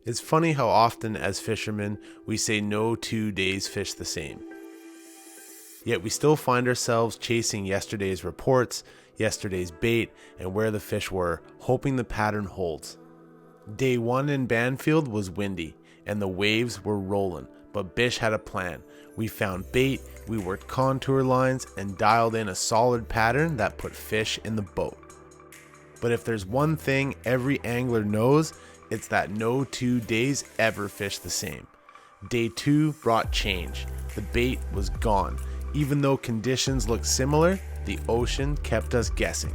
It's funny how often as fishermen we say no 2 days fish the same. Yet we still find ourselves chasing yesterday's reports, yesterday's bait, and where the fish were, hoping the pattern holds. Day 1 in Bamfield was windy, and the waves were rolling, but Bish had a plan. We found bait, we worked contour lines, and dialed in a solid pattern that put fish in the boat. But if there's one thing every angler knows, it's that no 2 days ever fish the same. Day 2 brought change. The bait was gone. Even though conditions looked similar, the ocean kept us guessing.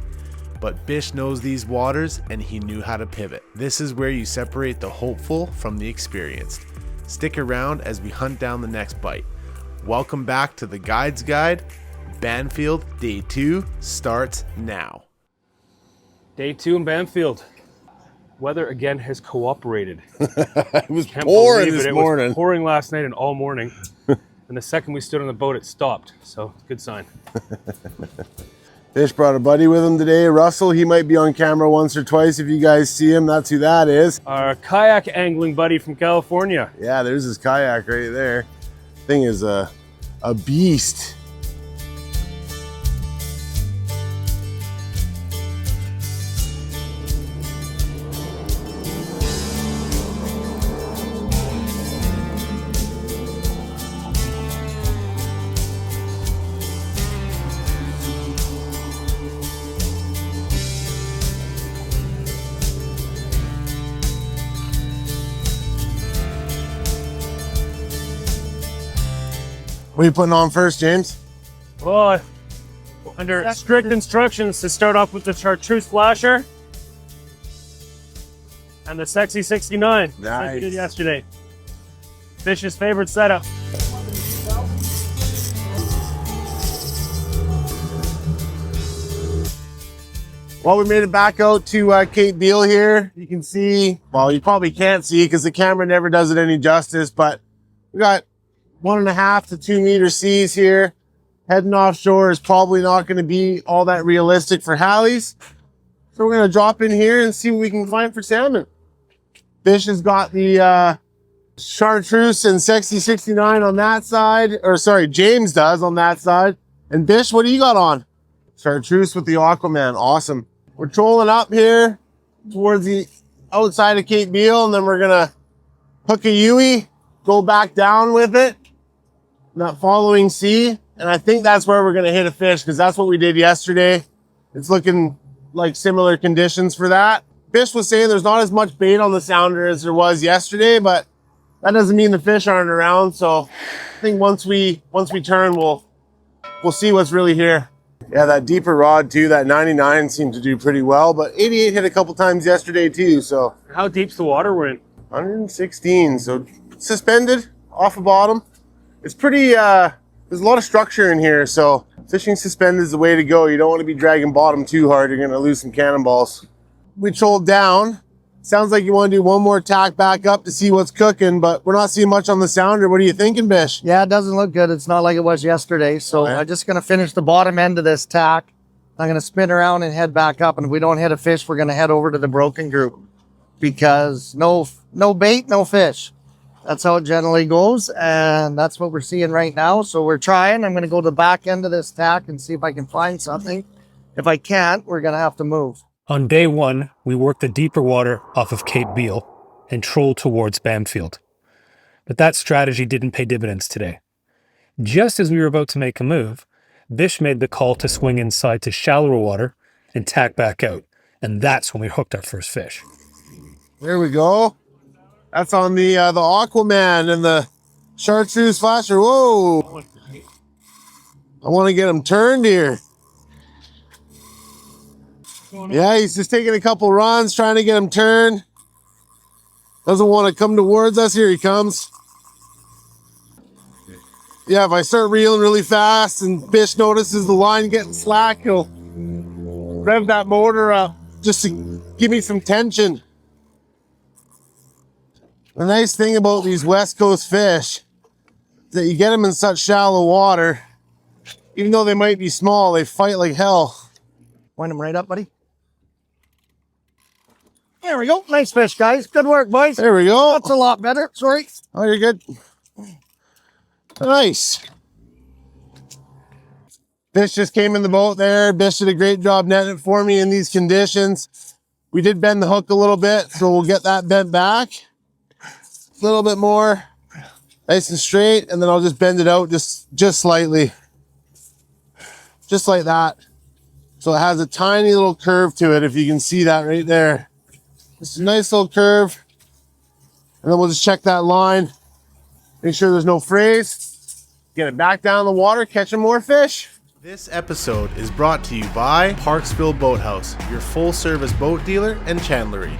But Bish knows these waters and he knew how to pivot. This is where you separate the hopeful from the experienced. Stick around as we hunt down the next bite. Welcome back to the Guide's Guide. Bamfield Day 2 starts now. Day 2 in Bamfield. Weather again has cooperated. It was pouring this morning. It was pouring last night and all morning. And the second we stood on the boat, it stopped. So, good sign. Bish brought a buddy with him today, Russell. He might be on camera once or twice. If you guys see him, that's who that is. Our kayak angling buddy from California. Yeah, there's his kayak right there. Thing is a beast. What are you putting on first, James? Well, under strict instructions to start off with the chartreuse flasher and the sexy 69. Nice. Like we did yesterday. Bish's favorite setup. Well, we made it back out to 𝗪𝗏𝗏 here. You can see, well, you probably can't see because the camera never does it any justice, but we got 1.5 to 2 meter seas here. Heading offshore is probably not going to be all that realistic for Hallies. So we're going to drop in here and see what we can find for salmon. Bish has got the chartreuse and sexy 69 on that side. Or sorry, James does on that side. And Bish, what do you got on? Chartreuse with the 𝗂𝗏𝗯𝗲. Awesome. We're trolling up here towards the outside of 𝗪𝗏𝗏𝗏, and then we're going to hook a Yui, go back down with it, that following sea. And I think that's where we're going to hit a fish because that's what we did yesterday. It's looking like similar conditions for that. Bish was saying there's not as much bait on the sounder as there was yesterday, but that doesn't mean the fish aren't around. So I think once we turn, we'll see what's really here. Yeah, that deeper rod too, that 99 seemed to do pretty well, but 88 hit a couple times yesterday too. So How deep's the water we're in? 116, so suspended off the bottom. It's pretty, there's a lot of structure in here, so fishing suspended is the way to go. You don't want to be dragging bottom too hard. You're going to lose some cannonballs. We trolled down. Sounds like you want to do one more tack back up to see what's cooking, but we're not seeing much on the sounder. What are you thinking, Bish? Yeah, it doesn't look good. It's not like it was yesterday. So Okay. I'm just going to finish the bottom end of this tack. I'm going to spin around and head back up. And if we don't hit a fish, we're going to head over to the broken group because no bait, no fish. That's how it generally goes. And that's what we're seeing right now. So we're trying. I'm going to go to the back end of this tack and see if I can find something. If I can't, we're going to have to move. On day 1, we worked the deeper water off of 𝗪𝗏𝗏𝗏 and trolled towards Bamfield. But that strategy didn't pay dividends today. Just as we were about to make a move, Bish made the call to swing inside to shallower water and tack back out. And that's when we hooked our first fish. There we go. That's on the 𝗂𝗏𝗏𝗏 and the chartreuse flasher. Whoa. I want to get him turned here. Yeah, he's just taking a couple runs, trying to get him turned. Doesn't want to come towards us. Here he comes. Yeah, if I start reeling really fast and Bish notices the line getting slack, he'll rev that motor up just to give me some tension. The nice thing about these West Coast fish is that you get them in such shallow water, even though they might be small, they fight like hell. Point them right up, buddy. There we go. Nice fish, guys. Good work, boys. There we go. That's a lot better. Sorry. Oh, you're good. Nice. Bish just came in the boat there. Bish did a great job netting it for me in these conditions. We did bend the hook a little bit, so we'll get that bent back. A little bit more. Nice and straight, and then I'll just bend it out just slightly. Just like that. So it has a tiny little curve to it, if you can see that right there. Just a nice little curve. And then we'll just check that line. Make sure there's no frays. Get it back down in the water, catching more fish. This episode is brought to you by Parksville Boathouse, your full-service boat dealer and chandlery.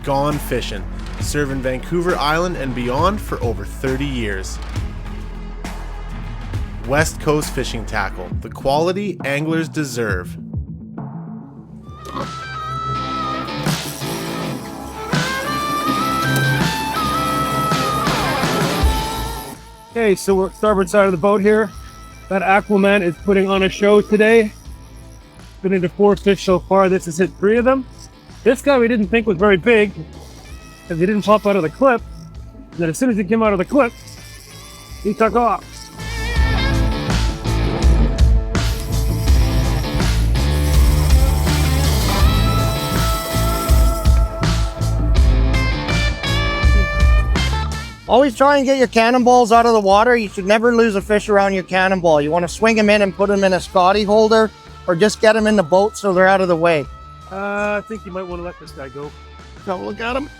Gone Fishing, serving Vancouver Island and beyond for over 30 years. West Coast Fishing Tackle, the quality anglers deserve. Okay, so we're starboard side of the boat here. That Aquaman is putting on a show today. Been into 4 fish so far. This has hit 3 of them. This guy we didn't think was very big because he didn't pop out of the clip. And then as soon as he came out of the clip, he took off. Always try and get your cannonballs out of the water. You should never lose a fish around your cannonball. You want to swing them in and put them in a Scotty holder, or just get them in the boat so they're out of the way. I think you might want to let this guy go. Have a look at him.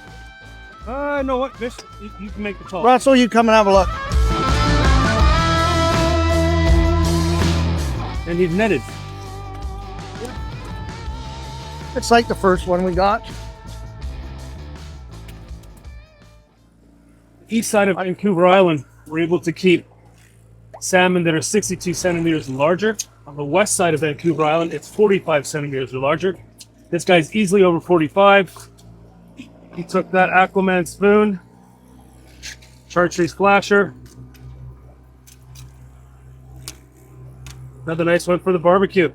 You know what, Bish? You can make the call. Russell, you come and have a look. And he's netted. It's like the first one we got. East side of Vancouver Island, we're able to keep salmon that are 62 centimeters and larger. On the west side of Vancouver Island, it's 45 centimeters or larger. This guy's easily over 45. He took that Aquaman spoon, chartreuse flasher. Another nice one for the barbecue.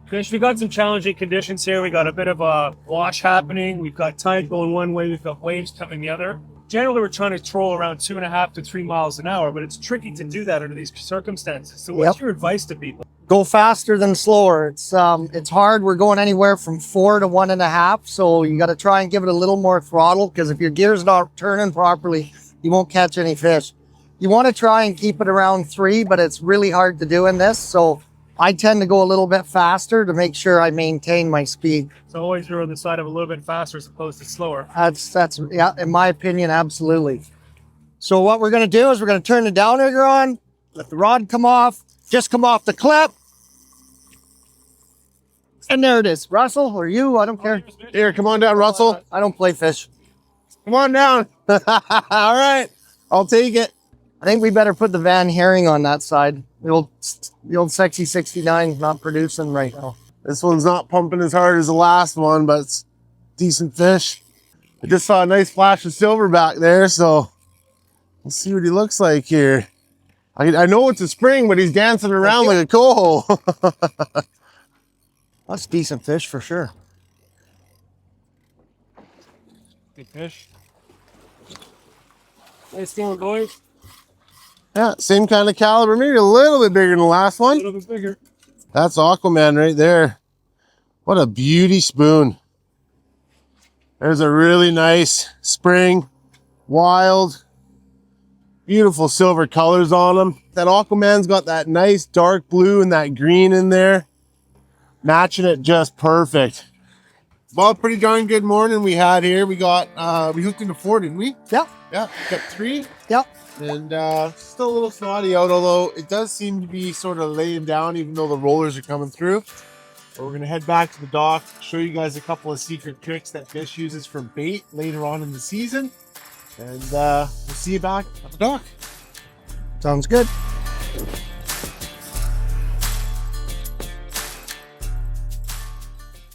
Fish, we got some challenging conditions here. We got a bit of a wash happening. We've got tide going one way, we've got waves coming the other. Generally, we're trying to troll around 2.5 to 3 miles an hour, but it's tricky to do that under these circumstances. So what's your advice to people? Go faster than slower. It's hard. We're going anywhere from 4 to 1.5. So you got to try and give it a little more throttle, because if your gear's not turning properly, you won't catch any fish. You want to try and keep it around 3, but it's really hard to do in this. So I tend to go a little bit faster to make sure I maintain my speed. So always you're on the side of a little bit faster as opposed to slower. That's yeah, in my opinion, absolutely. So what we're going to do is we're going to turn the downrigger on, let the rod come off, just come off the clip. And there it is. Russell, or you, I don't care. Here, come on down, Russell. I don't play fish. Come on down. All right, I'll take it. I think we better put the Van Herring on that side. The old Sexy 69 is not producing right now. This one's not pumping as hard as the last one, but it's decent fish. I just saw a nice flash of silverback there, so we'll see what he looks like here. I know it's a spring, but he's dancing around like a coho. That's decent fish for sure. Good fish. Nice one, boys. Yeah, same kind of caliber, maybe a little bit bigger than the last A one. little bit bigger. That's Aquaman right there. What a beauty spoon. There's a really nice spring, wild, beautiful silver colors on them. That Aquaman's got that nice dark blue and that green in there, matching it just perfect. Well, pretty darn good morning we had here. We got, we hooked into 4, didn't we? Yeah. Yeah, got 3. Yeah. And still a little snotty out, although it does seem to be sort of laying down, even though the rollers are coming through. But we're going to head back to the dock, show you guys a couple of secret tricks that Bish uses for bait later on in the season. And we'll see you back at the dock. Sounds good.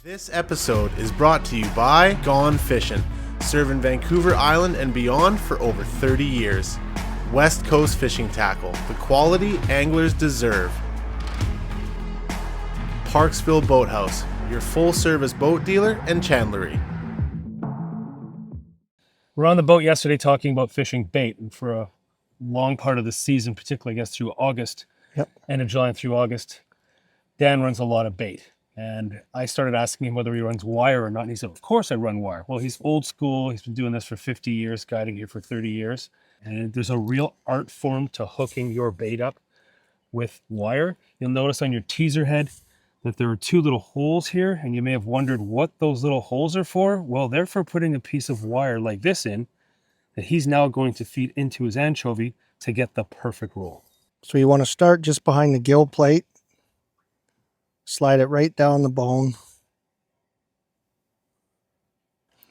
This episode is brought to you by Gone Fishing, serving Vancouver Island and beyond for over 30 years. West Coast Fishing Tackle, the quality anglers deserve. Parksville Boathouse, your full-service boat dealer and chandlery. We're on the boat yesterday talking about fishing bait, and for a long part of the season, particularly I guess through August, end of July and through August, Dan runs a lot of bait. And I started asking him whether he runs wire or not. And he said, of course I run wire. Well, he's old school. He's been doing this for 50 years, guiding here for 30 years. And there's a real art form to hooking your bait up with wire. You'll notice on your teaser head that there are 2 little holes here. And you may have wondered what those little holes are for. Well, they're for putting a piece of wire like this in that he's now going to feed into his anchovy to get the perfect roll. So you want to start just behind the gill plate. Slide it right down the bone.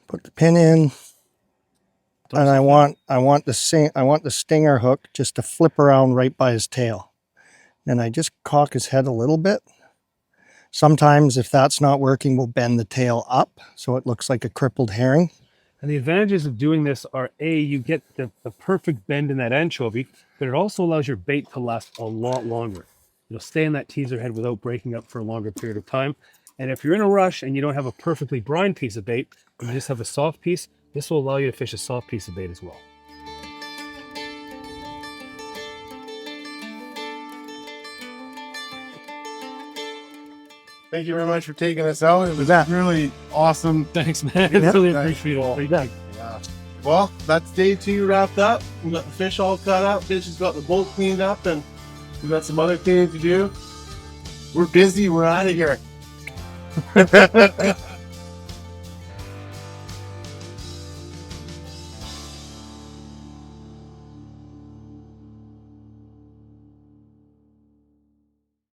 Put the pin in. And I want the stinger hook just to flip around right by his tail. And I just cock his head a little bit. Sometimes if that's not working, we'll bend the tail up so it looks like a crippled herring. And the advantages of doing this are, A, you get the perfect bend in that anchovy, but it also allows your bait to last a lot longer. It'll stay in that teaser head without breaking up for a longer period of time. And if you're in a rush and you don't have a perfectly brined piece of bait, and you just have a soft piece, this will allow you to fish a soft piece of bait as well. Thank you very much for taking us out. It was really awesome. Thanks, man. Really appreciate it. Yeah. Well, that's day 2 wrapped up. We got the fish all cut up. Bish has got the boat cleaned up, and we got some other things to do. We're busy. We're out of here.